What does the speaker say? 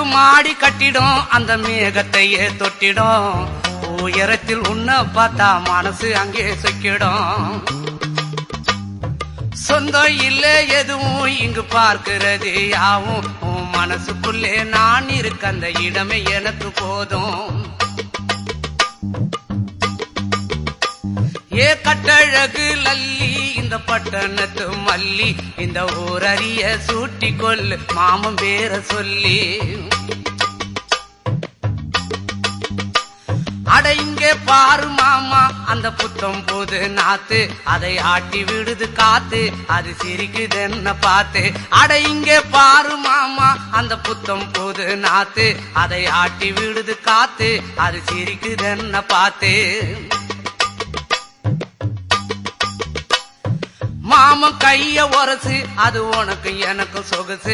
அடுக்கு மாடி கட்டிடும் அந்த மேகத்தையே தொட்டிடும் உயரத்தில் உன்னை பார்த்தா மனசு அங்கே சொக்கிடும் சொந்தம் இல்ல எதுவும் இங்கு பார்க்கிறது யாவும் உன் மனசுக்குள்ளே நான் இருக்க அந்த இடமே எனக்கு போதும் ஏ கட்டழகு லல்லி இந்த பட்டணத்து மல்லி இந்த ஊரறிய சூட்டி கொல்லு மாமன் பேர சொல்லி அட இங்கே பாரு மாமா அந்த புத்தம் போது நாத்து அதை ஆட்டி விடுது காத்து அது சிரிக்குது என்ன பார்த்து அட இங்கே பாரு மாமா அந்த புத்தம் போது நாத்து அதை ஆட்டி விடுது காத்து அது சிரிக்குது என்ன பார்த்து மாமன் கைய உரசு அது உனக்கு எனக்கு சொகுசு